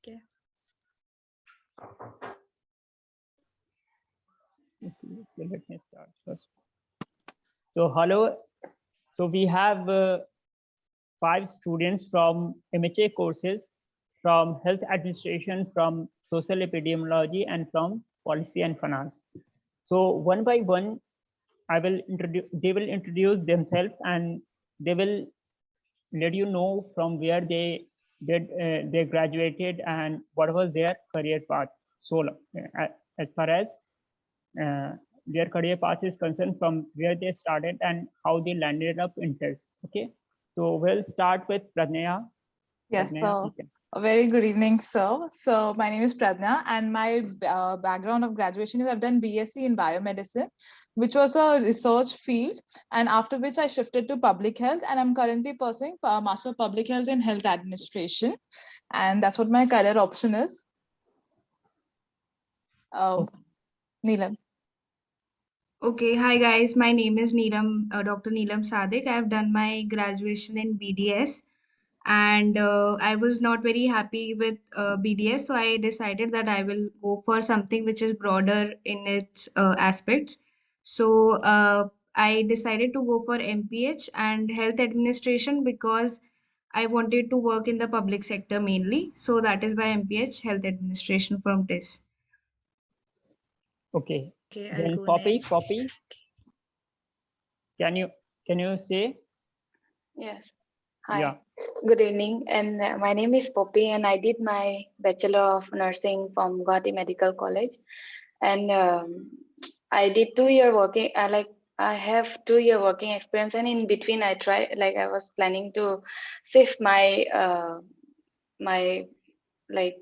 Okay. Okay, let me start first. So hello. So we have 5 students from MHA courses, from health administration, from social epidemiology, and from policy and finance. So one by one, I will introduce. They will introduce themselves, and they will let you know from where they graduated and what was their career path. So as far as their career path is concerned, from where they started and how they landed up in TES. Okay, so we'll start with Pradnya. Yes, Pradnya, so you can. a very good evening, sir. So my name is Pradnya, and my background of graduation is I've done BSc in biomedicine, which was a research field, and after which I shifted to public health, and I'm currently pursuing Master of Public Health in Health Administration, and that's what my career option is. Neelam. Okay, hi guys. My name is Neelam, Dr. Neelam Sadik. I have done my graduation in BDS, and I was not very happy with BDS, so I decided that I will go for something which is broader in its aspects. So I decided to go for MPH and health administration because I wanted to work in the public sector mainly. So that is why MPH health administration from TIS. Okay. Okay, I'll Then go Poppy. next. Poppy, can you say? Yes. Hi. Yeah. Good evening. And my name is Poppy, and I did my Bachelor of Nursing from Guwahati Medical College. And I did 2 year working. I have 2 year working experience, and in between, I was planning to shift my like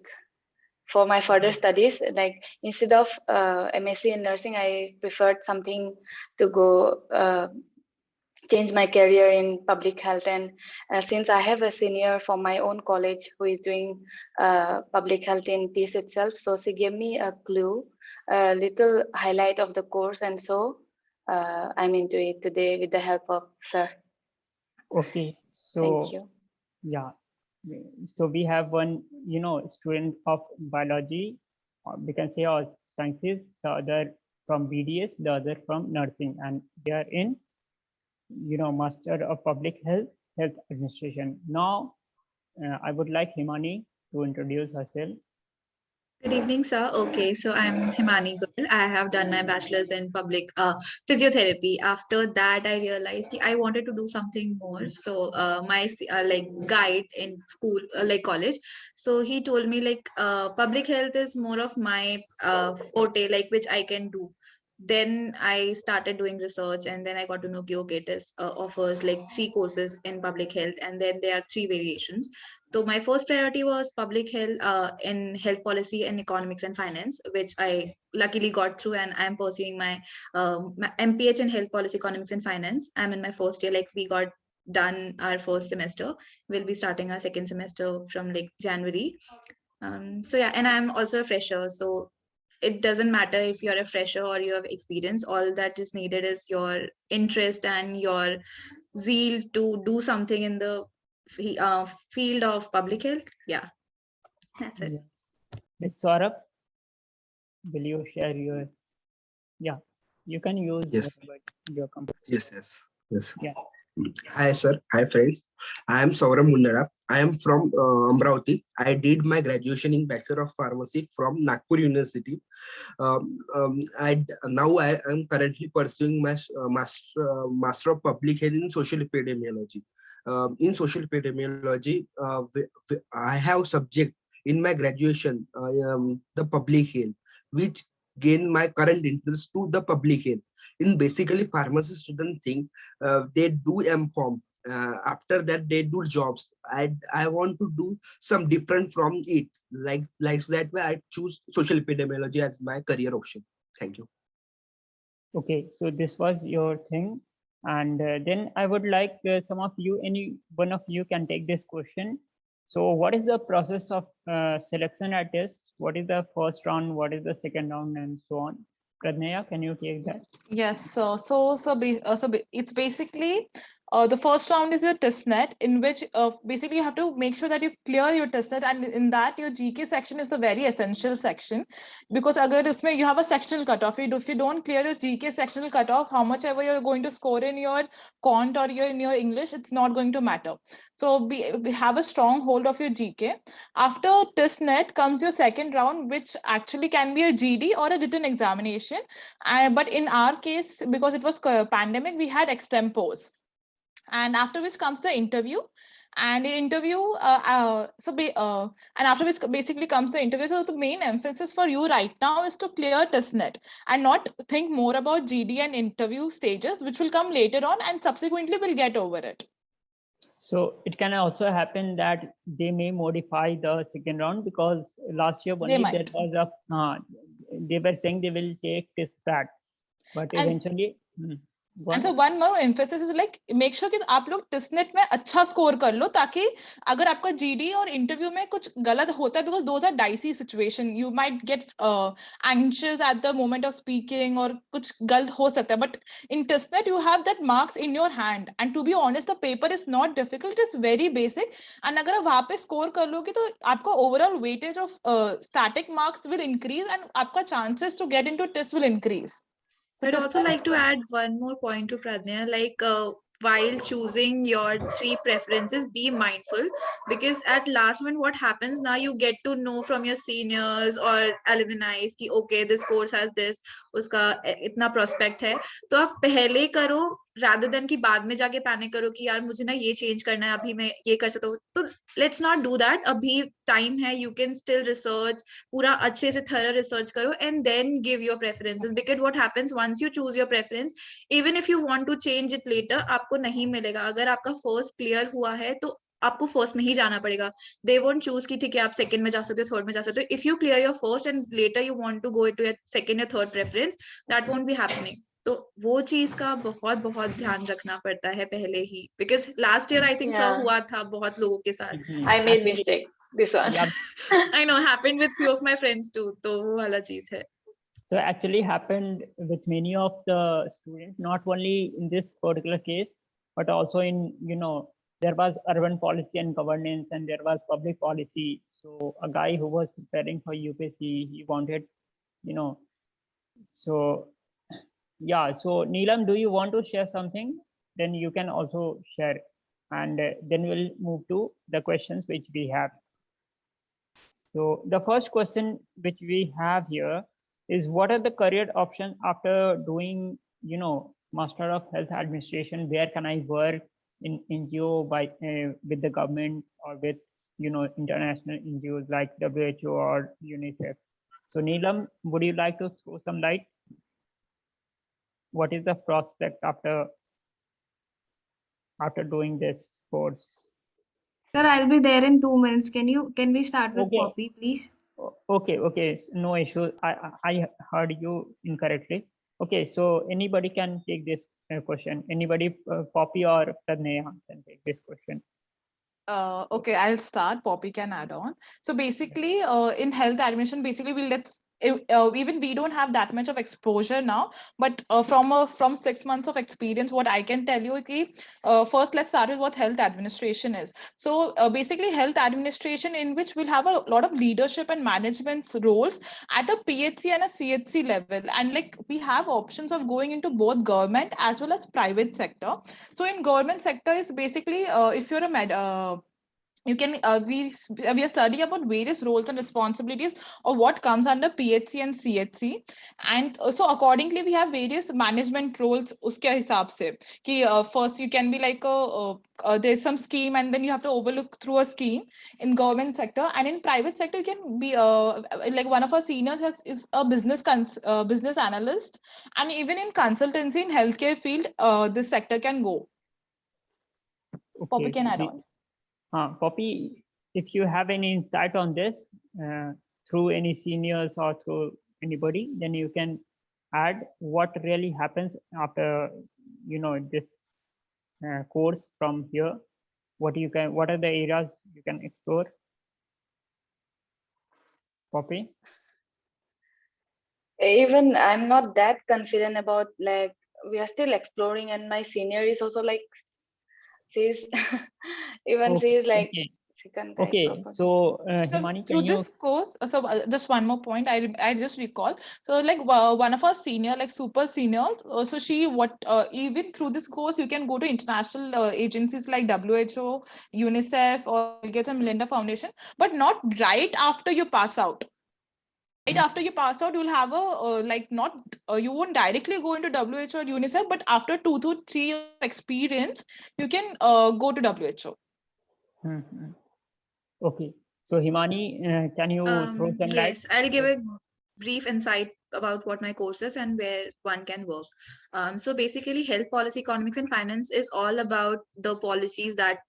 for my further studies. Like instead of MSc in nursing, I preferred something to go. Change my career in public health, and since I have a senior from my own college who is doing public health in TIS itself, so she gave me a clue, a little highlight of the course, and so I'm into it today with the help of sir. Okay. So Thank you. yeah. So we have one, student of biology, or we can say, or sciences, the other from BDS, the other from nursing, and they are in, Master of Public Health Administration. Now, I would like Himani to introduce herself. Good evening, sir. Okay, so I'm Himani Goel. I have done my bachelor's in public physiotherapy. After that, I realized I wanted to do something more. So my like guide in school, like college, so he told me like public health is more of my forte, like which I can do. Then I started doing research, and then I got to know okay, it offers like 3 courses in public health, and then there are 3 variations. So my first priority was public health in health policy and economics and finance, which I luckily got through, and I'm pursuing my MPH in health policy, economics and finance. I'm in my first year, like we got done our first semester. We'll be starting our second semester from like January. So yeah, and I'm also a fresher. So it doesn't matter if you're a fresher or you have experience. All that is needed is your interest and your zeal to do something in the field of public health. Yeah, that's it. Ms. Saurabh, will you share your? Yeah, you can use whatever your computer. Yes. Yeah. Hi, sir. Hi, friends. I am Saurabh Mundara. I am from Amravati. I did my graduation in Bachelor of Pharmacy from Nagpur University. Now I am currently pursuing my Master of Public Health in Social Epidemiology. In Social Epidemiology, I have subject in my graduation, the public health, which gain my current interest to the public health. In basically pharmacy student think they do M.Pharm. After that they do jobs. I want to do some different from it. Like that way I choose social epidemiology as my career option. Thank you. Okay, so this was your thing, and then I would like some of you, any one of you can take this question. So what is the process of selection at TIS? What is the first round? What is the second round, and so on? Pradnya, can you take that? Yes, it's basically The first round is your test net, in which basically you have to make sure that you clear your test net, and in that your GK section is the very essential section, because agar usme you have a sectional cutoff, if you don't clear your GK sectional cutoff, how much ever you're going to score in your quant or in your English, it's not going to matter. So have a strong hold of your GK. After test net comes your second round, which actually can be a GD or a written examination. But in our case, because it was pandemic, we had extempos. And after which comes the interview. And the interview, and after which basically comes the interview. So the main emphasis for you right now is to clear testnet and not think more about GD and interview stages, which will come later on, and subsequently we'll get over it. So it can also happen that they may modify the second round, because last year only there was a, they were saying they will take this back, but eventually. And so one more emphasis is like, make sure कि आप लोग testnet में अच्छा score कर लो, ताकि अगर आपका GD और इंटरव्यू में कुछ गलत होता है, because those are dicey situation, you might get anxious at the moment of speaking और कुछ गलत हो सकता है, but in testnet you have that marks in your hand, and to be honest the paper is not difficult, it is very basic, and अगर आप वहाँ पे स्कोर कर लोगे तो आपका overall weightage of static marks will increase, and आपका chances to get into test will increase. I'd also like to add one more point to Pradnya, like while choosing your 3 preferences, be mindful, because at last moment what happens now, you get to know from your seniors or alumni कि okay, this course has this, उसका इतना prospect है, तो आप पहले करो rather than कि बाद में जाके पैनिक करो कि यार मुझे ना ये चेंज करना है, अभी मैं ये कर सकता हूँ, तो let's not do that. अभी टाइम है, you can still research, पूरा अच्छे से thorough research करो and then give your preferences, because what happens once you choose your preference, even if you want to change it later, आपको नहीं मिलेगा. अगर आपका first clear हुआ है तो आपको फर्स्ट में ही जाना पड़ेगा. दे वोंट चूज कि ठीक है आप सेकंड में जा सकते हो, थर्ड में जा सकते हो. If you clear your first and later you want to go to your second या third preference, that won't be happening. तो वो चीज का बहुत बहुत ध्यान रखना पड़ता है पहले ही, because last year I think सब हुआ था बहुत लोगों के साथ. I made mistake this one. I know, happened with few of my friends too. तो वो वाला चीज है. So actually happened with many of the students, not only in this particular case, but also in, you know, there was urban policy and governance, and there was public policy. So a guy who was preparing for UPSC, he wanted, you know, so yeah. So Neelam, do you want to share something? Then you can also share, and then we'll move to the questions which we have. So the first question which we have here is, what are the career options after doing, you know, Master of Health Administration? Where can I work in NGO by with the government, or with, you know, international NGOs like WHO or UNICEF? So Neelam, would you like to throw some light? What is the prospect after doing this course? Sir, I'll be there in 2 minutes. Can we start with Okay. Poppy, please? Okay, no issue. I heard you incorrectly. Okay, so anybody can take this question. Anybody, Poppy or Pradnya, can take this question. Okay, I'll start. Poppy can add on. So basically, in health administration, basically even we don't have that much of exposure now, but from 6 months of experience, what I can tell you is, first let's start with what health administration is. So basically, health administration, in which we'll have a lot of leadership and management roles at a PHC and a CHC level, and like we have options of going into both government as well as private sector. So in government sector is basically, if you're a you can we are studying about various roles and responsibilities of what comes under PHC and CHC, and so accordingly we have various management roles uske hisab se ki first you can be like there's some scheme, and then you have to overlook through a scheme in government sector, and in private sector you can be like one of our seniors is a business analyst, and even in consultancy in healthcare field this sector can go. Okay. Poppy can add on. Poppy, if you have any insight on this through any seniors or through anybody, then you can add what really happens after, you know, this course from here. What are the areas you can explore? Poppy? Even I'm not that confident about, like, we are still exploring, and my senior is also like she's even Okay, she's like okay, she can guide okay. properly. So, So Himani, through can you? this course, just one more point I just recall. So like one of our senior, like super seniors, so she even through this course you can go to international agencies like WHO, UNICEF, or Bill Gates and Melinda Foundation, but not right after you pass out. Right after you pass out, you'll have a like not you won't directly go into WHO or UNICEF, but after 2 to 3 years of experience, you can go to WHO. Mhm. Okay. So, Himani, can you throw some light? Yes, I'll give a brief insight about what my course is and where one can work. So basically, health policy, economics, and finance is all about the policies that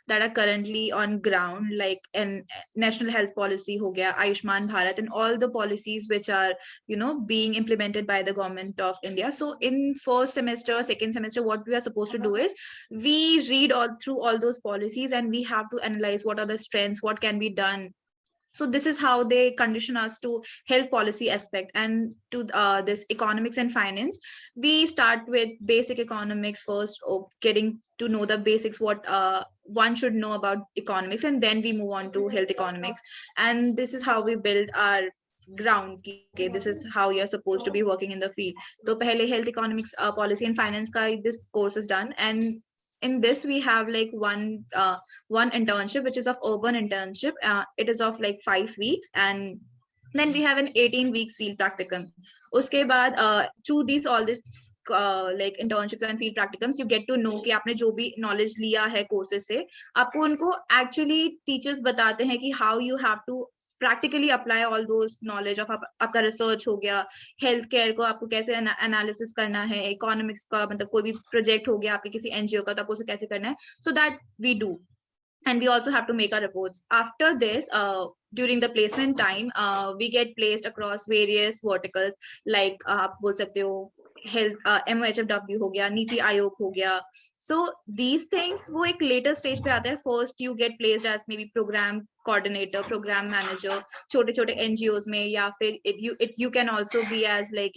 are currently on ground, like an national health policy, ho gaya, Ayushman Bharat, and all the policies which are being implemented by the government of India. So in first semester, second semester, what we are supposed to do is we read all through all those policies and we have to analyze what are the strengths, what can be done. So this is how they condition us to health policy aspect. And to this economics and finance, we start with basic economics first, or getting to know the basics, what one should know about economics, and then we move on to health economics. And this is how we build our ground. Okay, this is how you're supposed to be working in the field. So pehle health economics, policy and finance ka this course is done. And in this we have like one internship, which is of urban internship. It is of like 5 weeks, and then we have an 18 weeks field practicum. Uske baad through these all this like internships and field practicums, you get to know कि आपने जो भी knowledge लिया है courses से, आपको उनको actually teachers बताते हैं कि how you have to practically apply all those knowledge of आपका research हो गया, हेल्थ केयर को आपको कैसे एनालिसिस करना है, इकोनॉमिक्स का मतलब कोई भी प्रोजेक्ट हो गया आपके किसी एनजीओ का, तो आपको उसे कैसे करना है. So that we do. And we also have to make our reports. After this, during the placement time, we get placed across various verticals, like आप बोल सकते हो health, MOHFW हो गया, नीति आयोग हो गया. So these things वो एक later stage पे आता है. First you get placed as maybe program coordinator, program manager, छोटे छोटे NGOs में, या फिर you can also be as like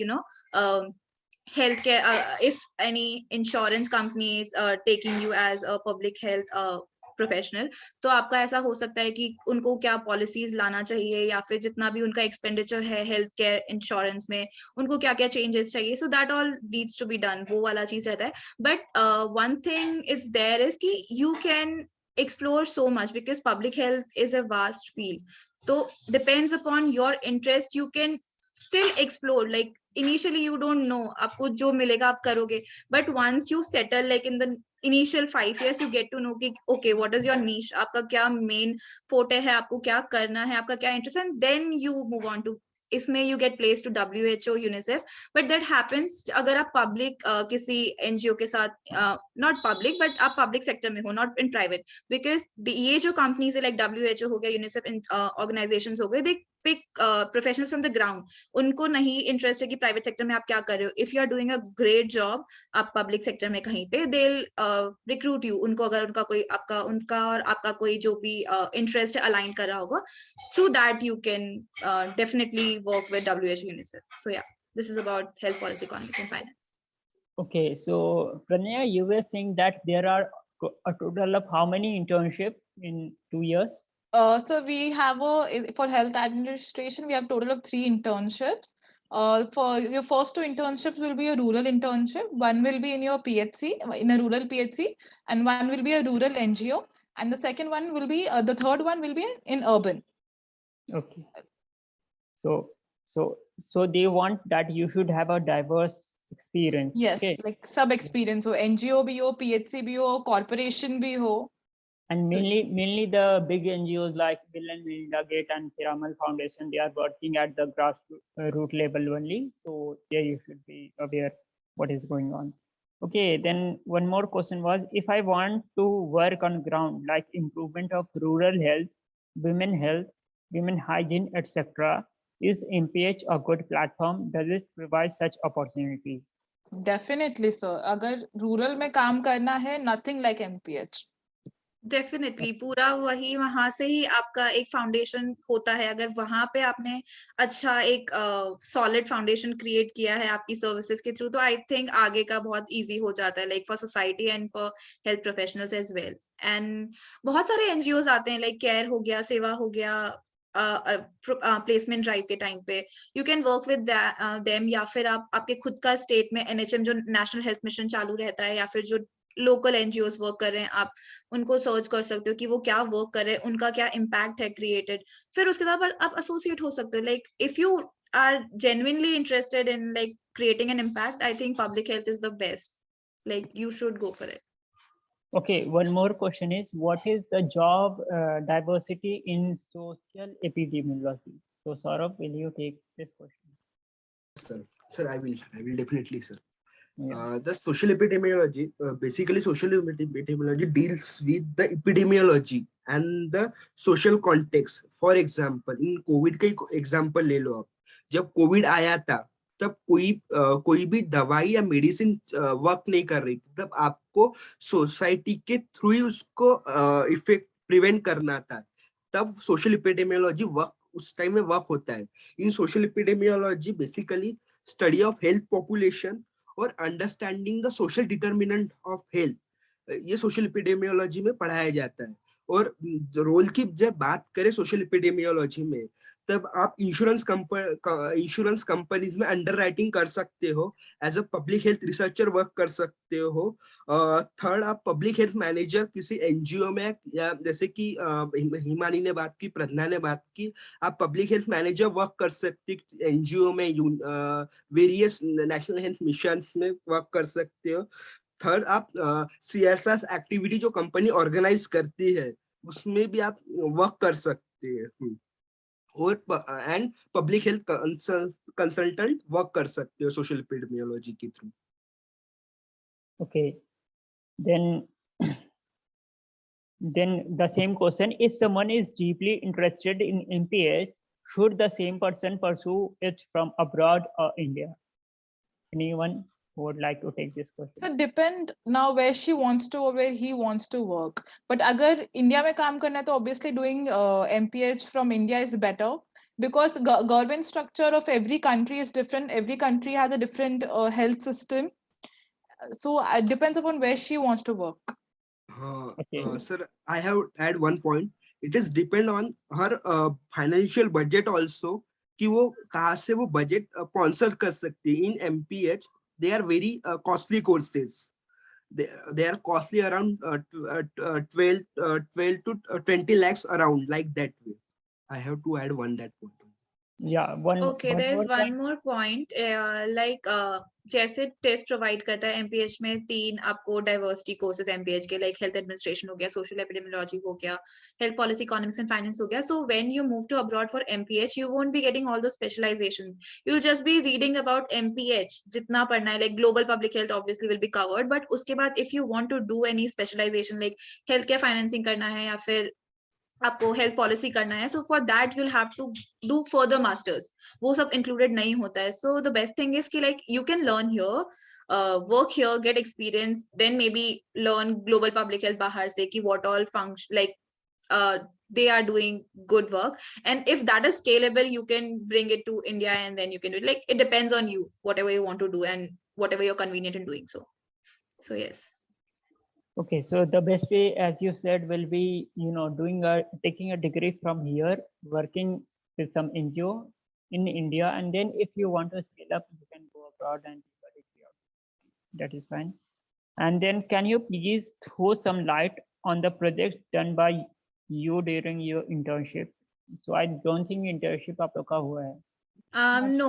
healthcare, if any insurance companies taking you as a public health professional, तो आपका ऐसा हो सकता है कि उनको क्या पॉलिसीज लाना चाहिए, या फिर जितना भी उनका एक्सपेंडिचर है हेल्थ केयर इंश्योरेंस में, उनको क्या क्या चेंजेस चाहिए. So that all needs to be done, वो वाला चीज रहता है. But one thing is there is कि you can explore so much because public health is a vast field. So depends upon your interest, you can still explore. Like initially you don't know आपको जो मिलेगा आप करोगे, but once you settle like in the initial 5 years, you get to know कि okay, what is your niche, आपका क्या main forte है, आपको क्या करना है, आपका क्या interest, and then you move on to इसमें you get placed to WHO, UNICEF. but that happens अगर आप public किसी NGO के साथ not public but आप public sector में हो, not in private, because ये जो companies है like WHO हो गया, UNICEF organizations हो गए, they pick professionals from the ground. उनको नहीं interest है कि private sector में आप क्या कर रहे हो. if you are doing a great job आप public sector में कहीं पे, they'll recruit you. उनको अगर उनका कोई उनका और आपका कोई जो भी interest है align कर रहा होगा, through that you can definitely work with WHO, UNICEF. So yeah, this is about health policy, economics, and finance. Okay, so Pranaya, you were saying that there are a total of how many internships in 2 years? So we have for health administration, we have total of 3 internships. For your first 2 internships will be a rural internship. One will be in your PHC, in a rural PHC, and one will be a rural NGO. And the second one will be, the third one will be in urban. Okay. So they want that you should have a diverse experience. Yes, okay? like sub experience हो, NGO भी हो, PHC भी हो, corporation भी हो. And mainly the big NGOs like Bill and Melinda Gates and Piramal Foundation, they are working at the grassroots level only. So there you should be aware what is going on. Okay, then one more question was, if I want to work on ground, like improvement of rural health, women hygiene, etc., is MPH a good platform? Does it provide such opportunities? Definitely, sir. अगर rural में काम करना है, nothing like MPH. Definitely पूरा वही वहां से ही आपका एक फाउंडेशन होता है। अगर वहां पे आपने अच्छा एक सॉलिड फाउंडेशन क्रिएट किया है आपकी सर्विसेज के थ्रू, तो आई थिंक आगे का बहुत इजी हो जाता है, like for society and for health professionals as well. And बहुत सारे एनजीओज आते हैं, लाइक केयर हो गया, सेवा हो गया, प्लेसमेंट ड्राइव के टाइम पे you can work with them, या फिर आप आपके खुद का स्टेट में एनएचएम जो नेशनल हेल्थ मिशन चालू रहता है, या फिर जो लोकल एनजीओज वर्क कर रहे हैं, आप उनको सर्च कर सकते हो कि वो क्या वर्क कर रहे हैं, उनका क्या इम्पैक्ट है क्रिएटेड। फिर उसके बाद आप एसोसिएट हो सकते हो। Like if you are genuinely interested in like creating an impact, I think public health is the best. Like you should go for it. Okay, one more question is, what is the job diversity in social epidemiology? So Saurabh, will you take this question? Sir, I will definitely, sir. Yeah. The social epidemiology, basically social epidemiology deals with the epidemiology and the social context. For example, in COVID का example ले लो आप, जब COVID आया था तब कोई भी दवाई या मेडिसिन वर्क नहीं कर रही थी, तब आपको सोसाइटी के थ्रू ही उसको इफेक्ट प्रिवेंट करना था, तब सोशल एपिडेमियोलॉजी वर्क उस टाइम में वर्क होता है। In social epidemiology basically study of health population और understanding the social determinant of health, ये सोशल एपिडेमियोलॉजी में पढ़ाया जाता है। और रोल की जब बात करें सोशल एपिडेमियोलॉजी में, तब आप इंश्योरेंस कंपनीज में अंडरराइटिंग कर सकते हो, as a public health researcher work कर सकते हो। थर्ड, आप पब्लिक हेल्थ मैनेजर किसी एनजीओ में, या जैसे कि हिमानी ने बात की, प्रज्ञा ने बात की, आप पब्लिक हेल्थ मैनेजर वर्क कर सकते एनजीओ में, वेरियस नेशनल हेल्थ मिशन में वर्क कर सकते हो। थर्ड, आप सीएसआर एक्टिविटी जो कंपनी ऑर्गेनाइज करती है उसमें भी आप वर्क कर सकते हैं। और and public health consultant work कर सकते हो सोशल एपिडेमियोलॉजी के through. Okay, then the same question, if someone is deeply interested in MPH, should the same person pursue it from abroad or India? Anyone who would like to take this question? So depend now where she wants to or where he wants to work. But अगर India में काम करना है तो obviously doing MPH from India is better, because the government structure of every country is different. Every country has a different health system. So it depends upon where she wants to work. Okay. Sir, I have add one point. It is depend on her financial budget also, कि वो कहाँ से वो budget sponsor कर सकती है। In MPH, they are very costly courses. They are costly around 12 to 20 lakhs around, like that way. I have to add that point. Yeah, Okay, there is one more point. Like जैसे test provide करता है MPH में 3 आपको diversity courses MPH के, like health administration हो गया, social epidemiology हो गया, health policy economics and finance हो गया. So when you move to abroad for MPH, you won't be getting all the specialization, you will just be reading about MPH जितना पढ़ना है. Like global public health obviously will be covered, but उसके बाद if you want to do any specialization like health care financing करना है या फिर आपको हेल्थ पॉलिसी करना है, so for that you will have to do further masters. वो सब इंक्लूडेड नहीं होता है. So the best thing is कि like you can learn here, work here, get experience, then maybe learn global public health bahar se ki what all function, like they are doing good work, and if that is scalable you can bring it to India and then you can do it. Like it depends on you, whatever you want to do and whatever you're convenient in doing. So yes. Okay, so the best way, as you said, will be, taking a degree from here, working with some NGO in India, and then if you want to scale up, you can go abroad and do a degree out. That is fine. And then can you please throw some light on the projects done by you during your internship? So I don't think internship आप लोग का हुआ है. No,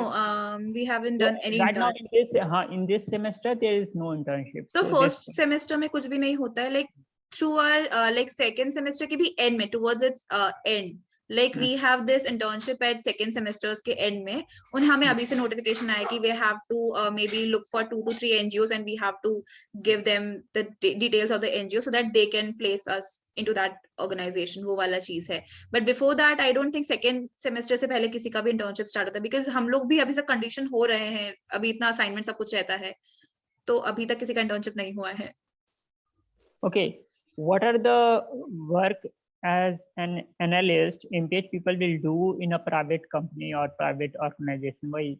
we haven't done any right now internship. in this semester there is no internship. तो So first semester में कुछ भी नहीं होता है. Like through our like second semester के भी एंड में, towards its end, like we have this internship at second semesters के end में, उन हमें अभी से notification आया कि we have to maybe look for 2 to 3 NGOs and we have to give them the details of the NGO so that they can place us into that organization. वो वाला चीज है. But before that I don't think second semester से पहले किसी का भी internship start होता है, because हम लोग भी अभी से condition हो रहे हैं, अभी इतना assignment सब कुछ रहता है, तो अभी तक किसी का internship नहीं हुआ है. okay, what are the work as an analyst MPH people will do in a private company or private organization? वही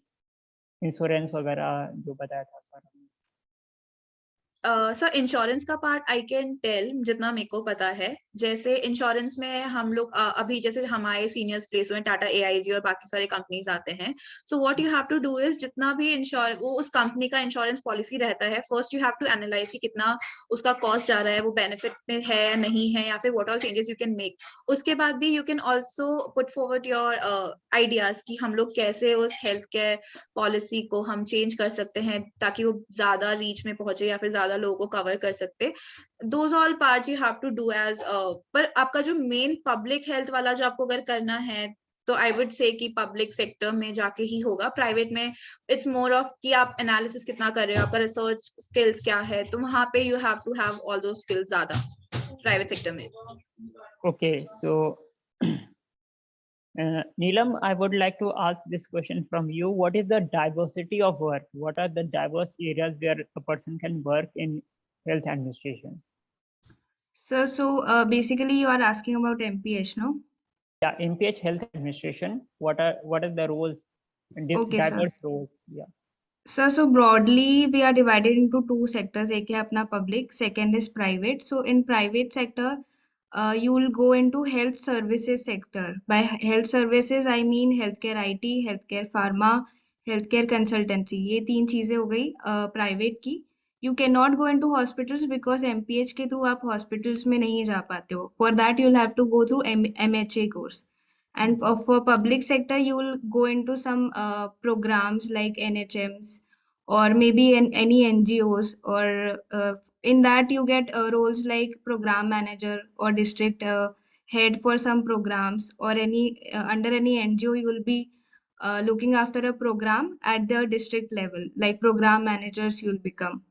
इंश्योरेंस वगैरह जो बताया था सर। सर इंश्योरेंस का पार्ट आई कैन टेल जितना मेरे को पता है। जैसे इंश्योरेंस में हम लोग अभी जैसे हमारे सीनियर्स प्लेस में टाटा AIG और बाकी सारे कंपनीज आते हैं। So what you have to do is जितना भी इंश्योर वो उस कंपनी का इंश्योरेंस पॉलिसी रहता है, first you have to analyse कि कितना उसका कॉस्ट जा रहा है, वो बेनिफिट में है या नहीं है, या फिर what all changes you can make. उसके बाद भी you can also put forward your ideas कि हम लोग कैसे उस हेल्थ केयर पॉलिसी को हम चेंज कर सकते हैं ताकि वो ज्यादा रीच में पहुंचे या फिर ज्यादा लोगों को कवर कर सकते। Those all part you have to do as. पर आपका जो मेन पब्लिक हेल्थ वाला जो आपको अगर करना है तो आई वुड से कि पब्लिक सेक्टर में जाके ही होगा। प्राइवेट में इट्स मोर ऑफ कि आप एनालिसिस कितना कर रहे हो, आपका रिसर्च स्किल्स क्या है, तो वहां पे you have to have all दो स्किल्स ज्यादा प्राइवेट सेक्टर में। Okay, so Neelam, I would like to ask this question from you. What is the diversity of work? What are the diverse areas where a person can work in health administration? So basically you are asking about MPH, no? Yeah, MPH health administration. What are the roles? Okay, sir. Diverse roles. Yeah. So broadly we are divided into two sectors. एक है अपना public, second is private. So in private sector, you will go into health services sector. By health services, I mean healthcare IT, healthcare pharma, healthcare consultancy. ये तीन चीजें हो गई private की. You cannot go into hospitals because MPH के through आप hospitals में नहीं जा पाते हो. For that you'll have to go through MHA course. And for public sector, you will go into some programs like NHMs or maybe in any NGOs, or in that you get roles like program manager or district head for some programs, or any under any NGO you will be looking after a program at the district level, like program managers you'll become.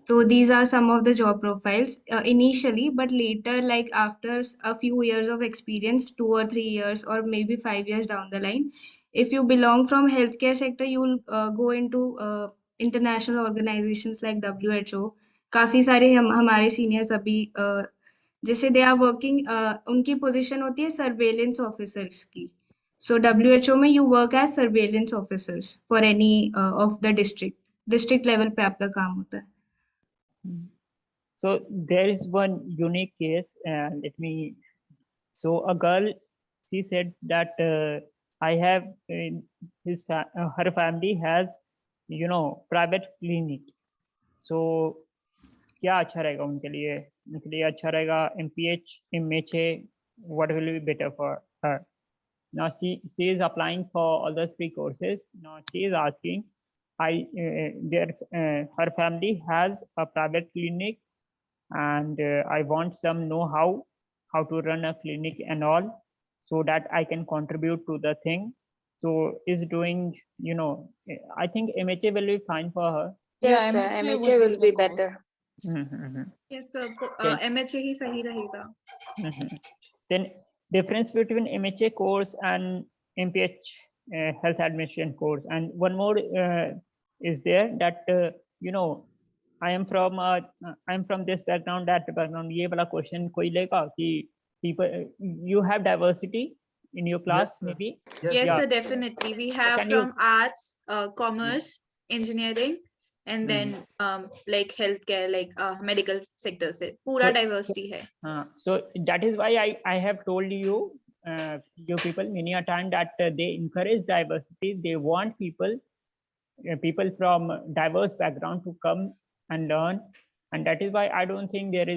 So these are some of the job profiles initially, but later, like after a few years of experience, 2 or 3 years, or maybe 5 years down the line, if you belong from healthcare sector, you will go into international organizations like WHO. काफी सारे हमारे seniors अभी जैसे they are working, उनकी position होती है surveillance officers की. So WHO में you work as surveillance officers for any of the district level पे आपका काम होता है. So there is one unique case. So a girl, she said that I have her family has, private clinic. So क्या अच्छा रहेगा उनके लिए अच्छा रहेगा MPH, MHA, what will be better for her? Now she is applying for all the 3 courses. Now she is asking, her family has a private clinic, and I want some know-how how to run a clinic and all, so that I can contribute to the thing. So is doing, I think MHA will be fine for her. Yes, sir, MHA will be better. Yes sir, Okay. MHA ही सही रहेगा. Then difference between MHA course and MPH health administration course. And one more is there that I am from this background, that background. ये वाला question कोई लेगा कि people, you have diversity in your class? Yes, sir. Maybe. Yes Yeah. sir, definitely. We have Can you- from arts, commerce, engineering, and then like healthcare, like medical sector से पूरा So- diversity है. So that is why I have told you, you people many a time that they encourage diversity. They want people from diverse background to come and learn, and that is why I don't think there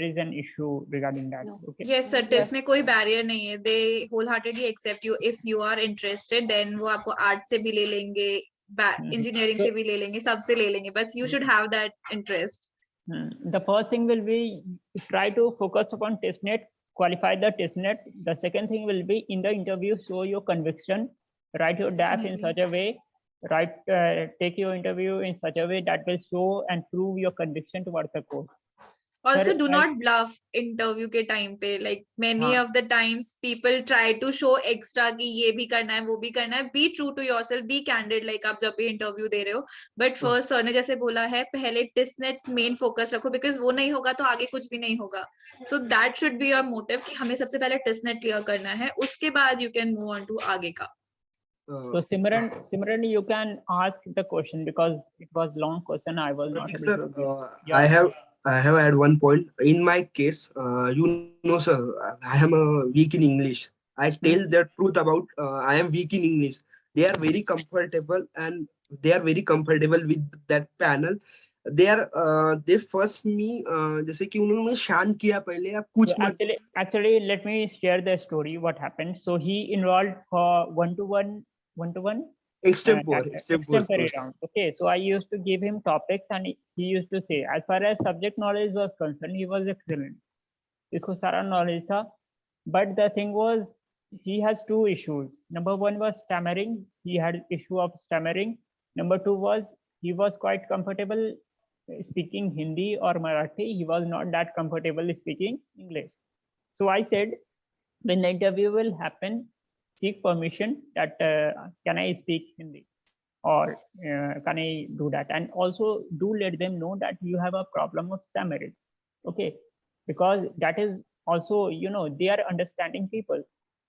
is an issue regarding that. Okay. Yes sir, TIS में कोई barrier नहीं है. They wholeheartedly accept you if you are interested. Then वो आपको art से भी ले लेंगे, engineering से भी ले लेंगे, सब से ले लेंगे. But you should have that interest. The first thing will be try to focus upon testnet, qualify the testnet. The second thing will be in the interview, show your conviction, write your DAF in such a way, take your interview in such a way that will show and prove your conviction towards the course. Also, Sir, do not bluff interview के time पे. Like many हाँ. of the times, people try to show extra कि ये भी करना है, वो भी करना है. Be true to yourself, be candid. Like आप जब भी interview दे रहे हो. But first, sir ने जैसे बोला है, पहले TISNET main focus रखो, because वो नहीं होगा तो आगे कुछ भी नहीं होगा. So that should be your motive कि हमें सबसे पहले TISNET clear करना है. उसके बाद you can move on to आगे का. So Simran, you can ask the question because it was long question. I was not Pratik able sir, to give. I Yeah. have had one point. In my case, you know, sir, I am weak in English. I tell the truth about I am weak in English. They are very comfortable and they are very comfortable with that panel. They first me जैसे कि उन्होंने मुझे शांत किया पहले आप कुछ So मत actually, let me share the story. What happened? So he enrolled for one-to-one extempore round. Okay, so I used to give him topics, and he used to say, as far as subject knowledge was concerned, he was excellent. इसको सारा knowledge था, but the thing was, he has two issues. Number one was stammering. He had issue of stammering. Number two was he was quite comfortable speaking Hindi or Marathi. He was not that comfortable speaking English. So I said, when the interview will happen, seek permission that can I speak Hindi or can I do that? And also do let them know that you have a problem of stammering. Okay, because that is also, they are understanding people.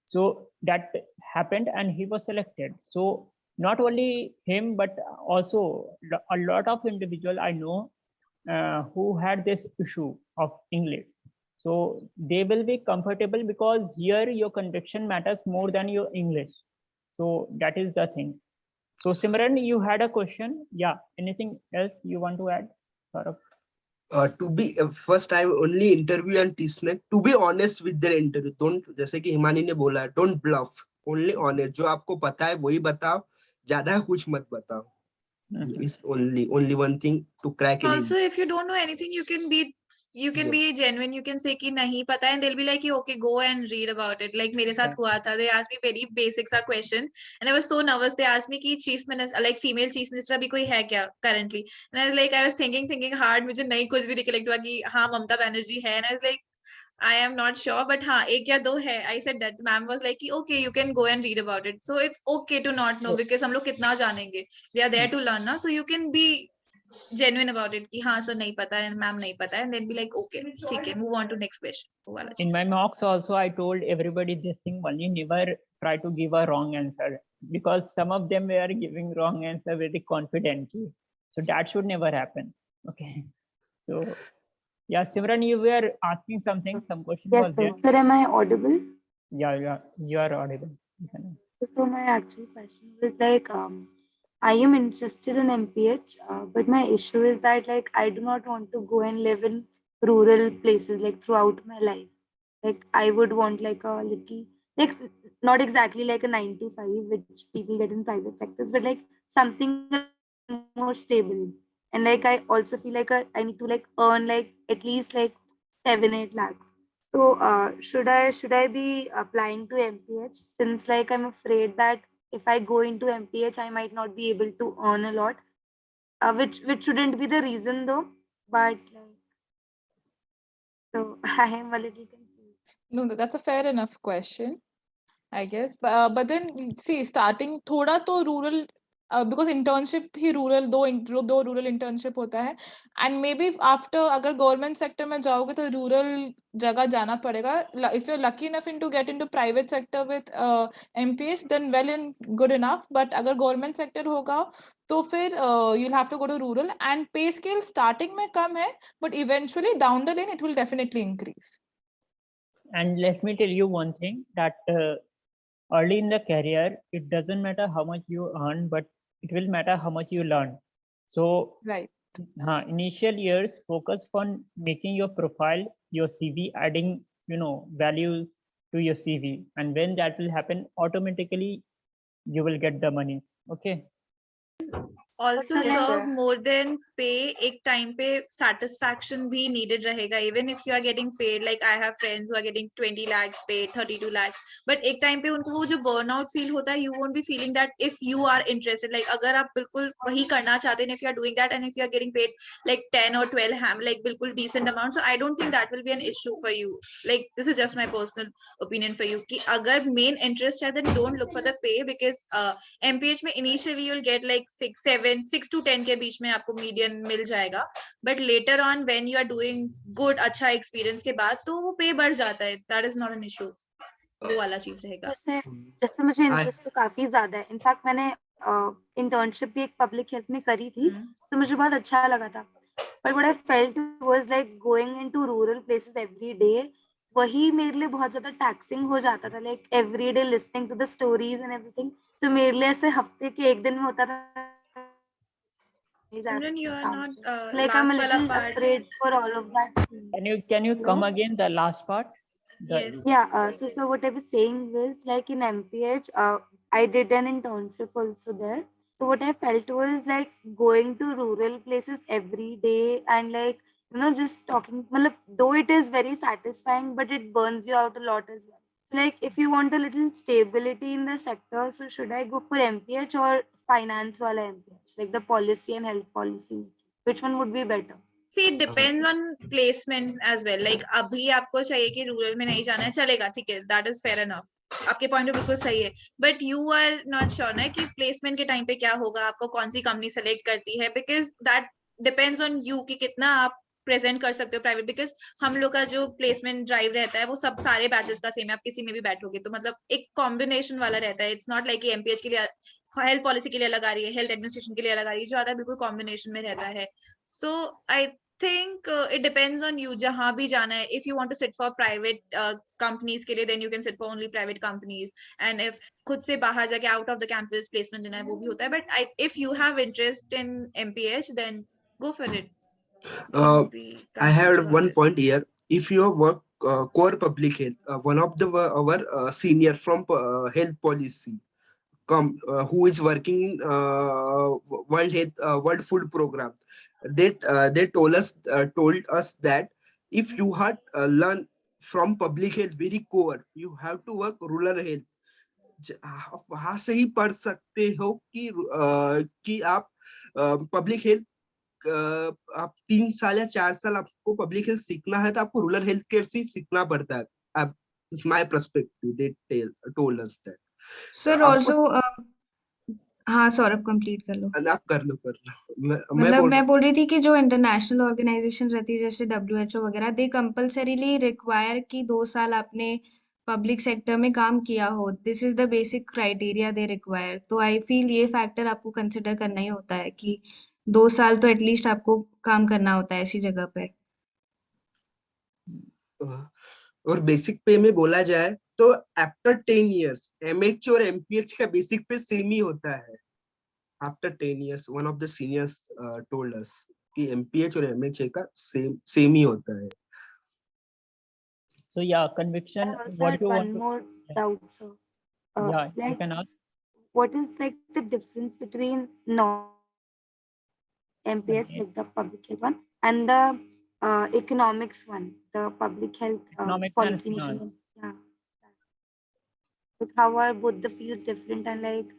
So that happened and he was selected. So not only him, but also a lot of individual I know who had this issue of English. So they will be comfortable because here your conviction matters more than your English. So that is the thing. So Simran, you had a question. Yeah. Anything else you want to add? Saurabh? To be first I only interview and TISNET. To be honest with their interview, don't जैसे कि हिमानी ने बोला है, don't bluff, only honest. जो आपको पता है वही बताओ, ज्यादा कुछ मत बताओ. It's only one thing to crack any. Also, if you don't know anything, you can be genuine. You can say कि नहीं पता है, and they'll be like, okay, go and read about it. Like मेरे साथ हुआ था. They asked me very basic सा question, and I was so nervous. They asked me कि chief minister, like female chief minister अभी कोई है क्या currently? And I was like, I was thinking hard. मुझे नहीं कुछ भी recollect हुआ कि हाँ ममता बनर्जी है. And I was like, I am not sure, but हाँ एक या दो है. I said that. Ma'am was like, okay, you can go and read about it. So it's okay to not know because हम लोग कितना जानेंगे. We are there to learn, ना. So you can be genuine about it कि हाँ sir नहीं पता है, मैम नहीं पता है, and then be like, okay, ठीक है, move on to next question. वो वाला In cheese. my mocks also, I told everybody this thing only, never try to give a wrong answer because some of them were giving wrong answer very confidently. So that should never happen. Okay. So yeah, Simran, you were asking something, some question Yes, was sir. there. Sir, am I audible? Yeah, you are audible. So my actual question was like, I am interested in MPH, but my issue is that like I do not want to go and live in rural places like throughout my life. Like I would want like a little, like not exactly like a 9 to 5, which people get in private sectors, but like something more stable. And like I also feel like I need to like earn like at least like 7-8 lakhs. So should I be applying to MPH, since like I'm afraid that if I go into MPH I might not be able to earn a lot, which shouldn't be the reason though, but like, so I am a little confused. No, that's a fair enough question, I guess. But then see, starting थोड़ा तो rural, because internship he rural, दो rural internship होता है, and maybe after अगर government sector में जाओगे तो rural जगह जाना पड़ेगा. If you're lucky enough to get into private sector with MPH, then well and good enough. But अगर government sector होगा तो फिर you'll have to go to rural, and pay scale starting में कम है, but eventually down the lane it will definitely increase. And let me tell you one thing, that early in the career, it doesn't matter how much you earn, but it will matter how much you learn. So Right. Initial years, focus on making your profile, your CV, adding values to your CV, and when that will happen, automatically you will get the money. Okay. also So, like, serve more than pay. एक time पे satisfaction भी needed रहेगा, even if you are getting paid. Like I have friends who are getting 20 lakhs paid, 32 lakhs, but एक time पे उनको वो जो burnout feel होता है, you won't be feeling that if you are interested. Like अगर आप बिल्कुल वही करना चाहते हैं, if you are doing that and if you are getting paid like 10 or 12 like बिल्कुल decent amount, so I don't think that will be an issue for you. Like this is just my personal opinion for you कि अगर main interest है, then don't look for the pay, because MPH में initially you'll get like 6 to 10 के बीच में आपको median मिल जाएगा, but later on when you are doing good अच्छा experience के बाद तो वो pay बढ़ जाता है. That is not an issue. वो वाला चीज रहेगा. जैसे जैसे मुझे I इंटरेस्ट तो काफी ज्यादा है. इनफैक्ट मैंने इंटर्नशिप भी एक पब्लिक हेल्थ में करी थी, तो मुझे बहुत अच्छा लगा था. But what I felt was like going into rural places every day. वही मेरे लिए बहुत ज्यादा टैक्सिंग हो जाता था, like every day listening to the stories and everything. तो मेरे लिए ऐसे हफ्ते के एक दिन में होता था नहीं जा Simran, you सकती are काम not पे. Like I'm a last वाला little part. afraid for all of that. Can you come Hello? again the last part? Yes. Yeah, so what I was saying was like in MPH, I did an internship also there. So what I felt was like going to rural places every day and like, you know, just talking, matlab, though it is very satisfying, but it burns you out a lot as well. So like if you want a little stability in the sector, so should I go for MPH or finance wala MPH, like the policy and health policy? Which one would be better? See, it depends on placement as well. Like अभी आपको चाहिए कि rural में नहीं जाना है, चलेगा, ठीक है, that is fair enough. आपके पॉइंट बिल्कुल सही है, but you are not sure ना कि प्लेसमेंट के टाइम पे क्या होगा, आपको कौन सी कंपनी सेलेक्ट करती है, because that depends on you कि कितना आप प्रेजेंट कर सकते हो प्राइवेट. बिकॉज हम लोग का जो प्लेसमेंट ड्राइव रहता है वो सब सारे बैचेस का सेम है, आप किसी में भी बैठोगे तो मतलब एक कॉम्बिनेशन वाला रहता है. इट्स नॉट लाइक कि एमपीएच के लिए हेल्थ पॉलिसी के लिए अलग आ रही है, हेल्थ एडमिनिस्ट्रेशन के लिए अलग आ रही है, जो आता है बिल्कुल कॉम्बिनेशन में रहता है. सो आई think it depends on you जहाँ भी जाना है. If you want to sit for private companies के लिए, then you can sit for only private companies, and if खुद से बाहर जाके out of the campus placement लेना है वो भी होता है. But if you have interest in MPH, then go for it. I had one point here. If you work core public health, one of the our senior from health policy who is working World Food Program, they told us that if you had learn from public health very core, you have to work rural health. आप वहां से ही पढ़ सकते हो कि आप public health आप 3 साल या 4 साल आपको पब्लिक हेल्थ सीखना है तो आपको रूरल हेल्थ केयर से सीखना पड़ता है. अब my perspective they told us that. Sir also हाँ सौरभ कंप्लीट कर लो. आप कर लो मैं मतलब बोल मैं बोल रही थी कि जो इंटरनेशनल ऑर्गेनाइजेशन रहती है जैसे WHO वगैरह, दे कंपल्सरीली रिक्वायर कि 2 साल आपने पब्लिक सेक्टर में काम किया हो. This is the basic criteria they require. तो आई फील ये फैक्टर आपको कंसिडर करना ही होता है कि 2 साल तो एटलीस्ट आपको काम करना होता है ऐसी जगह पे. और बेसिक पे में बोला जाए तो आफ्टर 10 इयर्स एमएच और एमपीएच का बेसिक पे सेम ही होता है. After 10 years one of the seniors told us कि MPH और MHA का सेम ही होता है. So yeah, conviction. I also What had you one want to? more doubt, sir. Yeah, you Like, can ask. what is like the difference between MPH, Okay. like the public health one, and the economics one, the public health Economics and policy making finance. one? Yeah. Like, how are both the fields different? And like,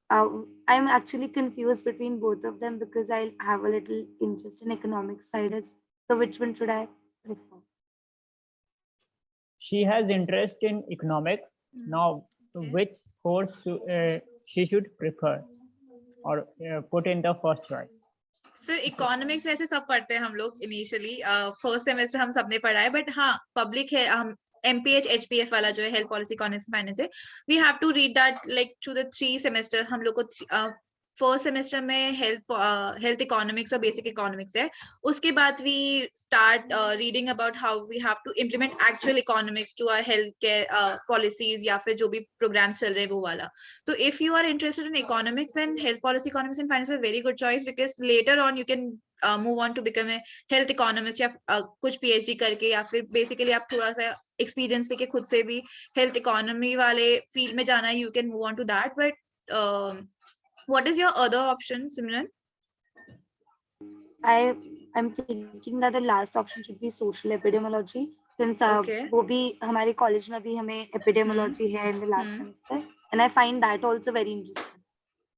I'm actually confused between both of them because I have a little interest in economics side as well. So which one should I prefer? She has interest in economics. Now, Okay. which course she should prefer or put in the first choice? Sir economics वैसे सब पढ़ते हैं हम लोग initially, first semester हम सबने पढ़ा है, बट हाँ पब्लिक है, हम MPH HPF वाला जो है हेल्थ पॉलिसी इकोनॉमिक्स फाइनेंस है, we have to read that like through the 3 semester. हम लोग को फर्स्ट सेमेस्टर में हेल्थ इकोनॉमिक्स और बेसिक इकोनॉमिक्स है. उसके बाद we start reading about how we have to implement actual economics to our health care policies या फिर जो भी प्रोग्राम्स चल रहे हैं वो वाला. तो if you are interested in economics and health policy economics and finance, very good choice, because later on you can move on to become a health economist या कुछ PhD करके, या फिर बेसिकली आप थोड़ा सा एक्सपीरियंस लेके खुद से भी हेल्थ इकोनॉमी वाले फील्ड में जाना है, you can move on to that. But what is your other option, Simran? I'm thinking that the last option should be social epidemiology, since Okay. वो भी हमारे college में भी हमें epidemiology है in the last semester, and I find that also very interesting.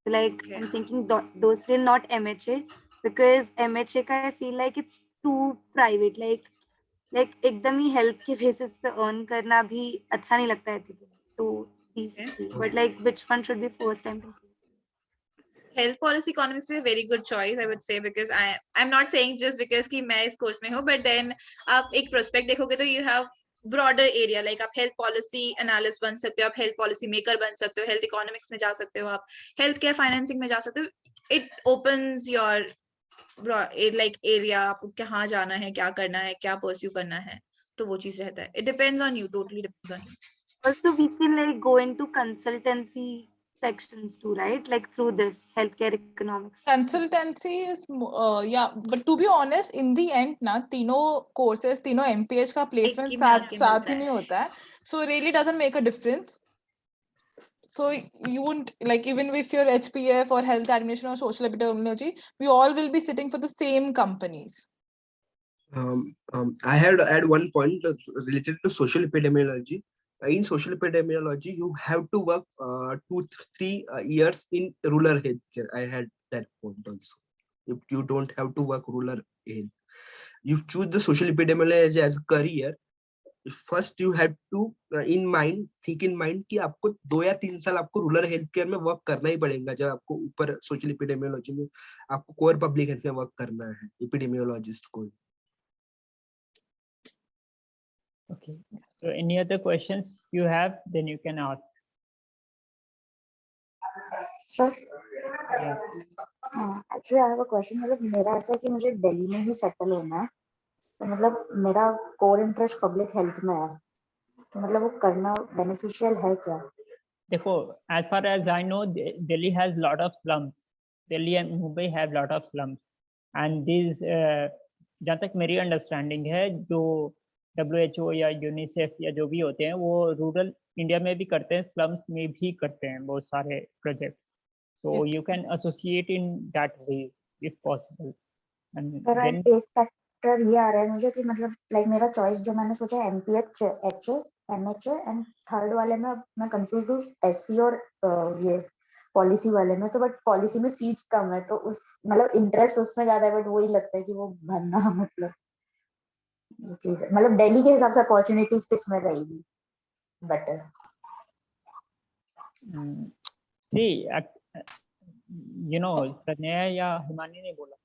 So like Okay. I'm thinking though still not MHA, because MHA का I feel like it's too private, like एकदम ही health के basis पे earn करना भी अच्छा नहीं लगता है ethically. So these Okay. three, but like which one should be first time? Health policy economics is a very good choice, I would say, because I'm not saying just because कि मैं इस course में हूँ, but then आप एक prospect देखोगे तो you have broader area, like आप health policy analyst बन सकते हो, आप health policy maker बन सकते हो, health economics में जा सकते हो, आप healthcare financing में जा सकते हो. It opens your like area, आपको कहाँ जाना है, क्या करना है, क्या pursue करना है, तो वो चीज रहता है. It depends on you, totally depends on you. Also, we can like go into consultancy sections too, right? Like through this healthcare economics. Consultancy is yeah, but to be honest, in the end ना तीनों courses, तीनों MPH का placement एक ही में आके साथ मिलता ही में है. होता है, so it really doesn't make a difference. So you won't, like, even if you're HPF or health administration or social epidemiology, we all will be sitting for the same companies. I had add one point related to social epidemiology. In social epidemiology, you have to work 2-3 years in rural healthcare. I had that point also. If you don't have to work rural health, you choose the social epidemiology as a career. First, you have to think in mind कि आपको 2 या 3 साल आपको rural health care में work करना ही पड़ेगा जब आपको ऊपर सोशल एपिडेमियोलॉजी में आपको कोर पब्लिक हेल्थ में वर्क करना है एपिडेमियोलॉजिस्ट को. Okay. So any other questions you have, then you can ask. Sure. Yeah. Actually, I have a question. मतलब मेरा ऐसा है कि मुझे दिल्ली में ही सेटल होना है, तो मतलब मेरा कोर इंटरेस्ट पब्लिक हेल्थ में है, तो मतलब वो करना बेनिफिशियल है क्या? देखो, as far as I know, Delhi has lot of slums. Delhi and Mumbai have lot of slums, and these जहाँ तक मेरी अंडरस्टैंडिंग है, जो WHO या यूनिसेफ या जो भी होते हैं, वो रूरल इंडिया में भी करते हैं, स्लम्स में भी करते हैं बहुत सारे projects. So you can associate in that way if possible. And sir then एक फैक्टर ये आ रहा है मुझे कि मतलब लाइक मेरा चॉइस जो मैंने सोचा MPH, HA, MHA and third वाले में मैं कंफ्यूज हूँ SC और ये पॉलिसी वाले में, तो बट पॉलिसी में सीट्स कम है, तो उस मतलब इंटरेस्ट उसमें ज्यादा है, बट वही लगता है कि वो भरना मतलब ये चीज है. मतलब दिल्ली के हिसाब से अपॉर्चुनिटीज किसमें रहेगी बेटर? see, प्रज्ञा या हिमानी ने बोला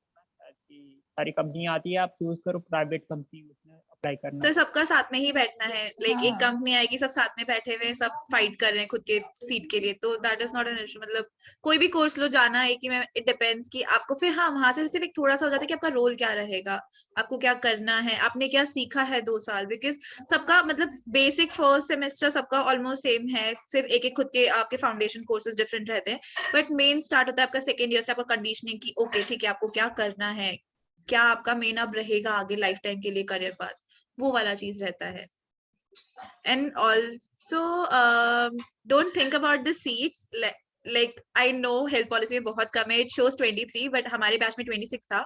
कि सारी कंपनियां आती है, आप चूज करो प्राइवेट कंपनी, उसमें अप्लाई करना. तो सबका साथ में ही बैठना है, लाइक एक कंपनी आएगी, सब साथ में बैठे हुए, सब फाइट कर रहे हैं खुद के सीट के लिए, तो that is not an issue. मतलब कोई भी कोर्स लो, जाना है कि मैं, इट डिपेंड्स कि आपको फिर वहां से सिर्फ एक थोड़ा सा हो जाता है कि आपका रोल क्या रहेगा, आपको क्या करना है, आपने क्या सीखा है 2 साल. बिकॉज सबका मतलब बेसिक फर्स्ट सेमेस्टर सबका ऑलमोस्ट सेम है, सिर्फ एक एक खुद के आपके फाउंडेशन कोर्सेज डिफरेंट रहते हैं, बट मेन स्टार्ट होता है आपका सेकेंड ईयर से, आपका कंडीशनिंग की ओके ठीक है आपको क्या करना है, क्या आपका मेन अब रहेगा आगे लाइफ टाइम के लिए करियर पाथ, वो वाला चीज रहता है. And also don't think about the seats, like I know health policy में बहुत कम है, इट शोज 23, बट हमारे बैच में 26 था.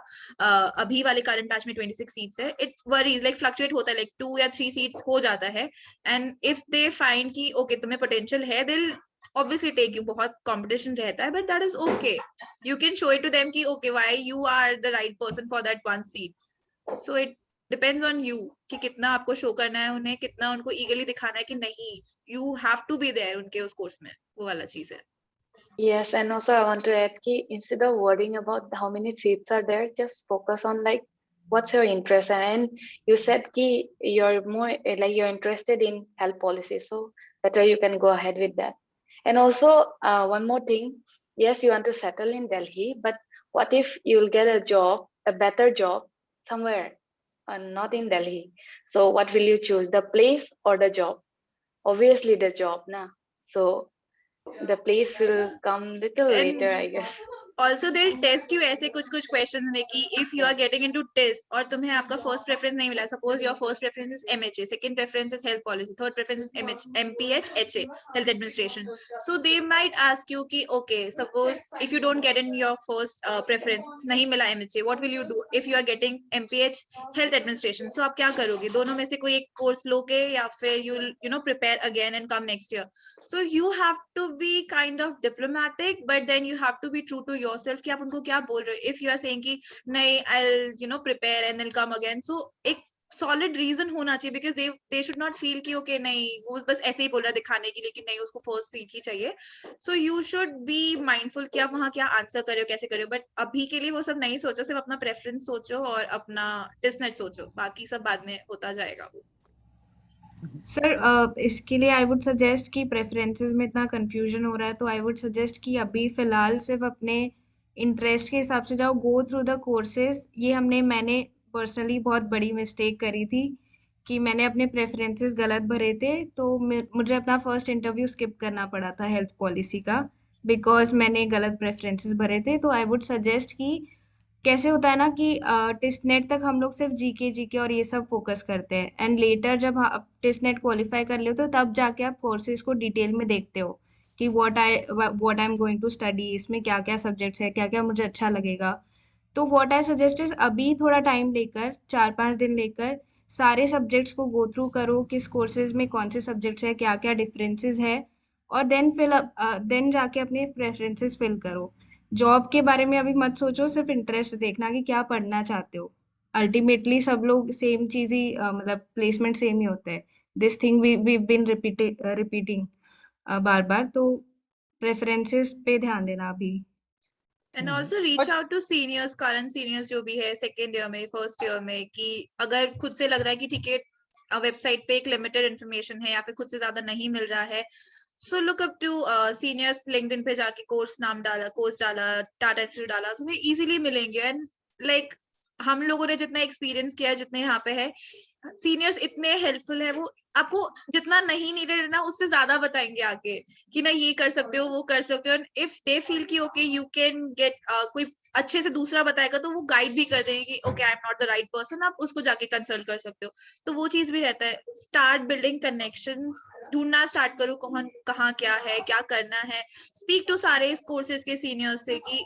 अभी वाले करंट बैच में 26 सीट्स है. इट वरीज, लाइक फ्लक्चुएट होता है, लाइक 2 या 3 सीट्स हो जाता है. एंड इफ दे फाइंड कि ओके तुम्हें पोटेंशियल है, दिल obviously take you, बहुत competition रहता है, but that is okay. You can show it to them कि okay why you are the right person for that one seat. So it depends on you कि कितना आपको show करना है उन्हें, कितना उनको eagerly दिखाना है कि नहीं, you have to be there उनके उस कोर्स में, वो वाला चीज है. Yes, and also I want to add कि instead of worrying about how many seats are there, just focus on like what's your interest. And you said कि you're more like you're interested in health policy, so better you can go ahead with that. And also one more thing, yes, you want to settle in Delhi, but what if you'll get a job, a better job somewhere, not in Delhi? So what will you choose, the place or the job? Obviously the job, na. So the place will come little later, I guess. Also they test you ऐसे कुछ question में कि if you are getting into test और तुम्हें आपका first preference नहीं मिला, suppose your first preference is MHA, second preference is health policy, third preference is MPH HA health administration, so they might ask you कि okay suppose if you don't get in your first preference, नहीं मिला MHA, what will you do if you are getting MPH health administration, सो आप क्या करोगे? दोनों में से कोई एक कोर्स लोगे या फिर you know prepare again and come next year? So you have to be kind of diplomatic, but then you have to be true to yourself कि आप उनको क्या बोल रहे हो. If you are saying कि नहीं, I'll prepare and then come again, so एक solid reason होना चाहिए, because they should not feel कि okay नहीं वो बस ऐसे ही बोल रहा है दिखाने के लिए कि नहीं उसको फर्स्ट सीट ही चाहिए. So you should be mindful कि आप वहाँ क्या आंसर कर रहे हो, कैसे कर रहे हो. बट अभी के लिए वो सब नहीं सोचो, सिर्फ अपना प्रेफरेंस सोचो और अपना टेस्टनेट सोचो, बाकी सब बाद में होता जाएगा. सर इसके लिए आई वुड सजेस्ट कि प्रेफरेंसेस में इतना कंफ्यूजन हो रहा है, तो आई वुड सजेस्ट कि अभी फिलहाल सिर्फ अपने इंटरेस्ट के हिसाब से जाओ, गो थ्रू द कोर्सेज. ये मैंने पर्सनली बहुत बड़ी मिस्टेक करी थी कि मैंने अपने प्रेफरेंसेस गलत भरे थे, तो मुझे अपना फर्स्ट इंटरव्यू स्किप करना पड़ा था हेल्थ पॉलिसी का, बिकॉज मैंने गलत प्रेफरेंसेस भरे थे. तो आई वुड सजेस्ट कि कैसे होता है ना कि टेस्ट नेट तक हम लोग सिर्फ जीके और ये सब फोकस करते हैं, एंड लेटर जब टेस्ट नेट क्वालिफाई कर लेते हो तब जाके आप कोर्सेज को डिटेल में देखते हो कि what I am going to study, इसमें क्या क्या सब्जेक्ट्स है, क्या क्या मुझे अच्छा लगेगा. तो व्हाट आई सजेस्ट इज अभी थोड़ा टाइम लेकर 4-5 दिन लेकर सारे सब्जेक्ट्स को गो थ्रू करो, किस कोर्सेज में कौन से सब्जेक्ट्स है, क्या क्या डिफरेंसेस है, और देन जाके अपने प्रेफरेंसेस फिल करो. जॉब के बारे में अभी मत सोचो, सिर्फ इंटरेस्ट देखना कि क्या पढ़ना चाहते हो. अल्टीमेटली सब लोग सेम चीज ही मतलब प्लेसमेंट सेम ही होता है. This thing we been repeating बार बार. तो प्रेफरेंसेस पे ध्यान देना अभी. And also reach out to seniors, current seniors जो भी है सेकेंड ईयर में, फर्स्ट ईयर में, कि अगर खुद से लग रहा है कि ठीक है वेबसाइट पे एक लिमिटेड इन्फॉर्मेशन है या फिर खुद से ज्यादा नहीं मिल रहा है, so look up to seniors. LinkedIn पे जाके कोर्स डाला, टाटा इंस्टीट्यूट डाला, तुम्हें इजीली मिलेंगे. एंड लाइक हम लोगों ने जितना एक्सपीरियंस किया है, जितने यहाँ पे है सीनियर्स इतने हेल्पफुल है, वो आपको जितना नहीं नीडेड है ना उससे ज्यादा बताएंगे आगे कि ना ये कर सकते हो, वो कर सकते हो. इफ दे फील कि ओके यू कैन गेट कोई अच्छे से दूसरा बताएगा तो वो गाइड भी कर देंगे कि okay I am not the right person, आप उसको जाके कंसल्ट कर सकते हो. तो वो चीज भी रहता है. स्टार्ट बिल्डिंग कनेक्शन, ढूंढना स्टार्ट करो कौन कहाँ क्या है, क्या करना है. स्पीक टू सारे कोर्सेज के सीनियर्स से कि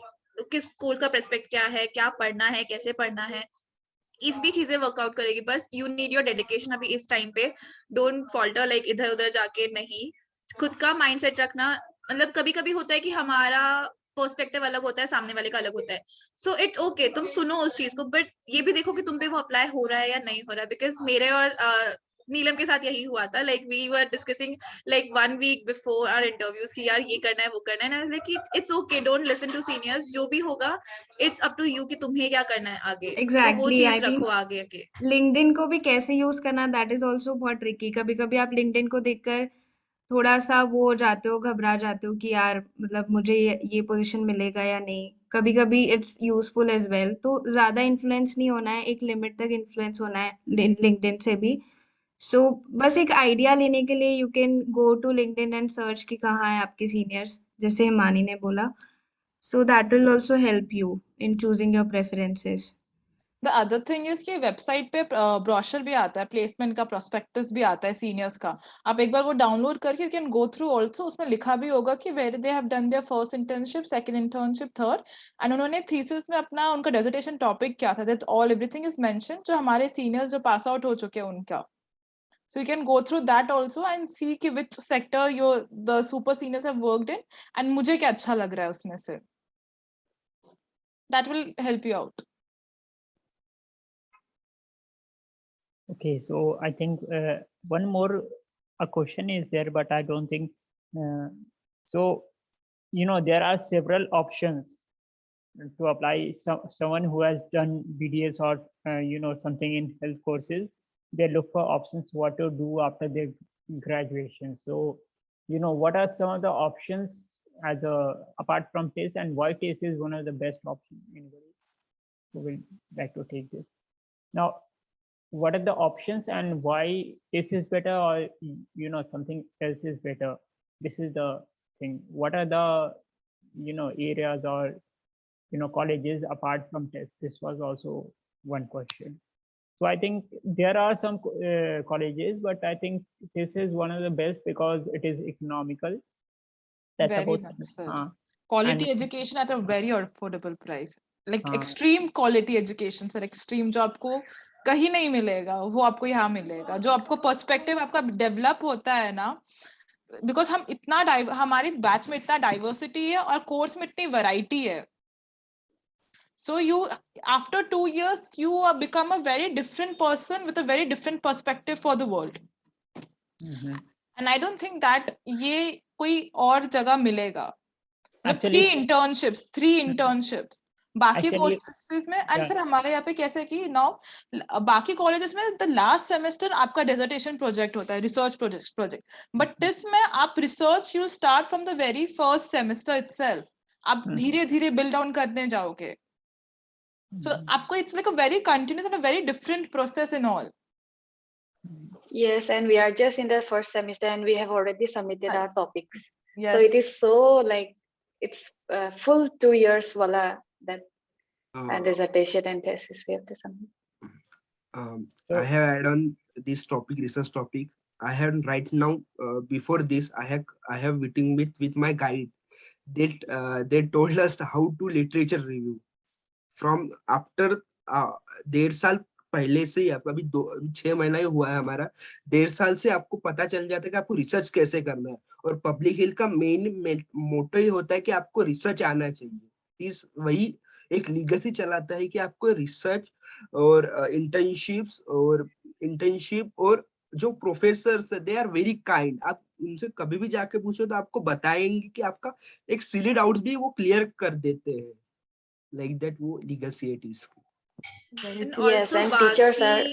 किस कोर्स का पर्सपेक्ट क्या है, क्या पढ़ना है, कैसे पढ़ना है. इजली चीजें वर्कआउट करेगी. बस यू नीड योर डेडिकेशन अभी इस टाइम पे. डोंट फॉल्टर लाइक इधर उधर जाके. नहीं, खुद का माइंडसेट रखना. मतलब कभी कभी होता है कि हमारा पर्सपेक्टिव अलग होता है, सामने वाले का अलग होता है. सो इट ओके, तुम सुनो उस चीज को, बट ये भी देखो कि तुम पे वो अप्लाई हो रहा है या नहीं हो रहा है. बिकॉज मेरे और नीलम के साथ यही हुआ था. Like we were discussing like 1 week before our interviews कि यार ये करना है, वो करना है. Like it's okay, don't listen to seniors. जो भी होगा इट्स अप टू यू कि तुम्हें क्या करना है आगे. तो वो एग्जैक्टली. आई चीज मीन रखो आगे के. लिंक्डइन को भी कैसे यूज करना, दैट इज ऑल्सो बहुत ट्रिकी. कभी कभी आप लिंक्डइन को देखकर थोड़ा सा वो हो जाते हो, घबरा जाते हो कि यार मतलब मुझे ये पोजीशन मिलेगा या नहीं. कभी कभी इट्स यूजफुल एज वेल. तो ज्यादा इन्फ्लुएंस नहीं होना है, एक लिमिट तक इन्फ्लुएंस होना है लिंक्डइन से भी. सो बस एक आइडिया लेने के लिए you can go to LinkedIn and search कि कहाँ है आपके सीनियर्स, जैसे हिमानी ने बोला. So that will also help you in choosing your preferences. The other thing is कि वेबसाइट पे ब्रोशर भी आता है, प्लेसमेंट का प्रोस्पेक्टस भी आता है सीनियर्स का. आप एक बार वो डाउनलोड करके you can go through also. उसमें लिखा भी होगा कि where they have done their first internship, second internship, third, and उन्होंने थीसिस में अपना उनका डिसर्टेशन टॉपिक क्या था. That's all, everything is mention जो हमारे सीनियर्स जो पास आउट हो चुके हैं उनका. So you can go through that also and see कि which sector the super seniors have worked in and मुझे क्या अच्छा लग रहा है उसमें से. That will help you out. Okay, so I think one more a question is there, but I don't think so. There are several options to apply. Someone who has done BDS or something in health courses, they look for options what to do after their graduation. So what are some of the options as apart from TASE, and why TASE is one of the best options? Anybody who will like to take this now? What are the options and why TASE is better, or something else is better? This is the thing. What are the areas or colleges apart from tests? This was also one question. So I think there are some colleges, but I think this is one of the best because it is economical. That's Very about much so. Quality and- education at a very affordable price. Like हाँ. extreme quality education, sir. Extreme जो आपको कहीं नहीं मिलेगा, वो आपको यहाँ मिलेगा. जो आपको पर्सपेक्टिव आपका डेवलप होता है ना, बिकॉज हम इतना हमारी बैच में इतना डाइवर्सिटी है और कोर्स में इतनी वैरायटी है. So you, after 2 years, you become a very different person with a very different perspective for the world. And I don't think that ये कोई और जगह मिलेगा. Actually, three internships. बाकी Actually, courses में, and yeah. sir हमारे यहाँ पे कैसे कि now बाकी colleges में the last semester आपका dissertation project होता है, research project. But this में आप research you start from the very first semester itself. आप धीरे-धीरे build down करने जाओगे. So आपको it's like a very continuous and a very different process in all. Yes, and we are just in the first semester and we have already submitted our topics. Yes. So it is so like it's full 2 years wala that dissertation and thesis we have to submit. I have add on this topic, research topic. I have right now before this I have meeting with my guide. They told us how to literature review from after 1.5 साल पहले से ही. आपका अभी 6 महीना ही हुआ है हमारा. 1.5 साल से आपको पता चल जाता है कि आपको रिसर्च कैसे करना है. और पब्लिक हेल्थ का मेन मोटो ही होता है कि आपको रिसर्च आना चाहिए. वही एक लीगेसी चलाता है कि आपको रिसर्च और इंटर्नशिप और जो professors they are very kind. आप उनसे कभी भी जाके पूछो तो आपको बताएंगे कि आपका एक सिली डाउट्स भी वो क्लियर कर देते हैं. Like that वो legacy it is. And Yes, also and teachers are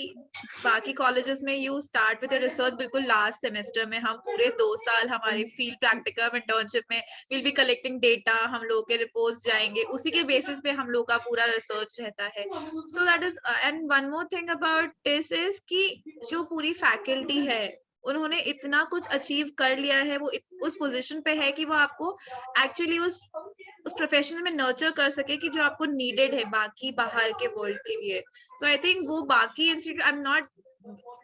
बाकी colleges में you start with a research बिल्कुल last semester में. हम पूरे 2 साल हमारे field practicum internship में we'll be collecting data, हम लोग के reports जाएंगे, उसी के basis पे हम लोग का पूरा research रहता है. So that is and one more thing about this is कि जो पूरी faculty है उन्होंने इतना कुछ अचीव कर लिया है, वो उस पोजीशन पे है कि वो आपको एक्चुअली उस प्रोफेशन में नर्चर कर सके कि जो आपको नीडेड है बाकी बाहर के वर्ल्ड के लिए. सो आई थिंक वो बाकी इंस्टीट्यूट, आई एम नॉट,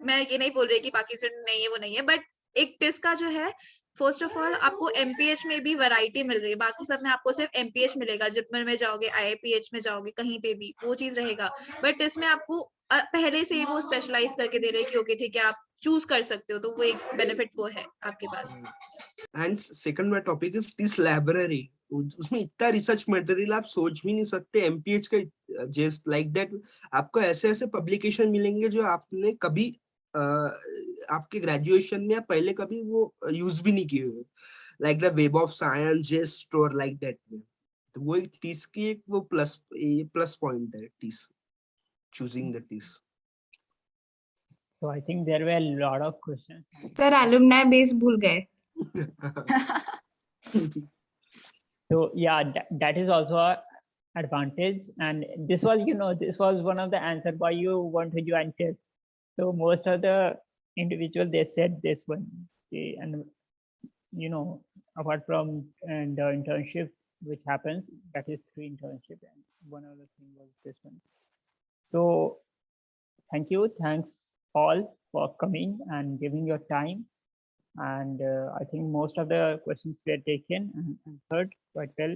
मैं ये नहीं बोल रही कि बाकी इंस्टीट्यूट नहीं है वो नहीं है, बट एक टिस का जो है फर्स्ट ऑफ ऑल आपको एमपीएच में भी वैरायटी मिल रही है. बाकी सब में आपको सिर्फ एमपीएच मिलेगा, जिपमर में जाओगे, आईआईपीएच में जाओगे, कहीं पे भी वो चीज रहेगा. बट इसमें आपको पहले से ही वो स्पेशलाइज करके दे रहे हैं कि ओके ठीक है आप चूज कर सकते हो, तो वो एक बेनिफिट वो है आपके पास. And second my topic is TISS library. उसमें इतना रिसर्च मटेरियल आप सोच भी नहीं सकते. एमपीएच का जस्ट लाइक दैट आपको ऐसे ऐसे पब्लिकेशन मिलेंगे जो आपने कभी आपके ग्रेजुएशन में या पहले कभी वो यूज भी नहीं किए हुए. Like the web of science, JSTOR, like that. तो वो एक टिस की एक वो प्लस पॉइंट है, TISS choosing the TIS. So I think there were a lot of questions. Sir, alumni base भूल गए. So yeah, that is also a advantage, and this was this was one of the answer why you want to join TIS. So most of the individual they said this one, and apart from the internship which happens, that is 3 internship, and one other thing was this one. So thanks all for coming and giving your time, and I think most of the questions were taken and answered quite well.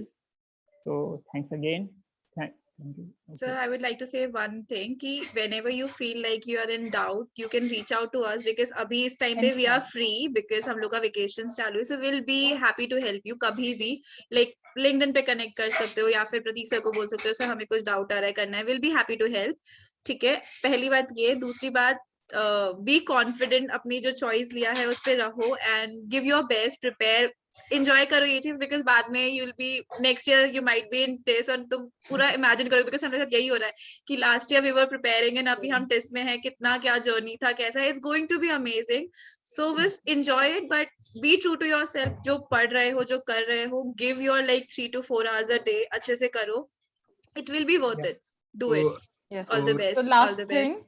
So thanks again. Thank you. Okay. Sir, I would like to say one thing कि whenever you feel like you are in doubt, you can reach out to us because अभी इस time पे we are free because हम लोग का vacations चालू है, so we'll be happy to help you कभी भी. Like LinkedIn पे connect कर सकते हो या फिर प्रतीक सर को बोल सकते हो सर हमें कुछ डाउट आ रहा है करना है. We'll be happy to help. ठीक है, पहली बात ये. दूसरी बात बी कॉन्फिडेंट, अपनी जो चॉइस लिया है उस पे रहो and give your best, prepare, enjoy करो ये चीज बिकॉज बाद में you will be next year you might be in test और तुम पूरा इमेजिन करो बिकॉज हमारे साथ यही हो रहा है कि last year we were preparing and अभी हम टेस्ट में है, कितना क्या जर्नी था, कैसा है. It's going to be amazing. So बस enjoy it but be true to yourself. जो पढ़ रहे हो, जो कर रहे हो, give your like 3 to 4 hours a day, अच्छे से करो. It will be worth it. Do it. Yes. All the best. So last all the thing. best.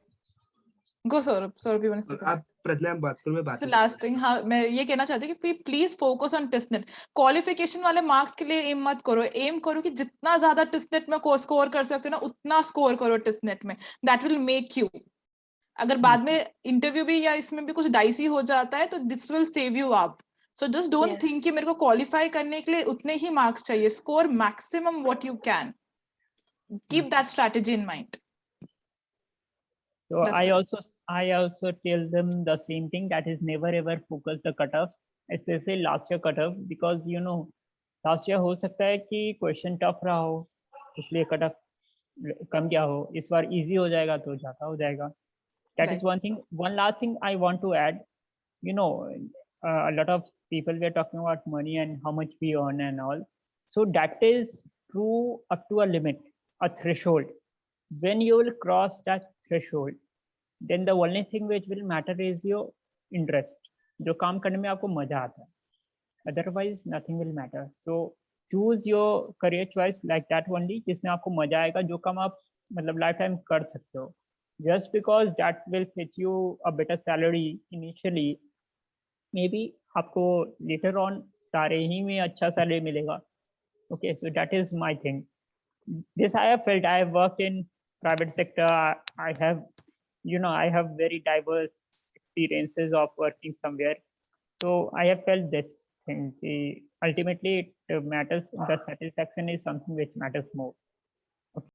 Go Saurabh. Saurabh, you want to say something? प्रज्ञा बात करो, मैं बात last thing, हाँ मैं ये कहना चाहती हूँ कि please focus on testnet. Qualification वाले मार्क्स के लिए एम मत करो, एम करो कि जितना ज्यादा टेस्टनेट में स्कोर कर सकते हो ना उतना स्कोर करो टेस्टनेट में, दैट विल मेक यू, अगर बाद में इंटरव्यू भी या इसमें भी कुछ डाइसी हो जाता है तो this will save you up. So just don't Yes. Think कि मेरे को क्वालिफाई करने के लिए उतने ही मार्क्स चाहिए, score maximum what you can, keep that strategy in mind. So That's I it. also tell them the same thing, that is never ever focus the cutoffs, especially last year cutoff, because you know last year हो सकता है कि question tough रहा हो इसलिए cut off कम गया हो, इस बार इजी हो जाएगा तो ज्यादा हो जाएगा. That is Right. one thing. One last thing I want to add, you know, a lot of people were talking about money and how much we earn and all. So that is true up to a limit, a threshold. When you will cross that threshold, then the only thing which will matter is your interest. जो काम करने में आपको मजा आता है. Otherwise, nothing will matter. So choose your career choice like that only, जिसमें आपको मजा आएगा, जो काम आप मतलब लाइफ टाइम कर सकते हो. Just because that will fetch you a better salary initially, maybe आपको later on सारे ही में अच्छा salary मिलेगा. Okay, so that is my thing. This I have felt. I have worked in private sector. I have, you know, I have very diverse experiences of working somewhere. So I have felt this thing. Ultimately, it matters. The satisfaction is something which matters more.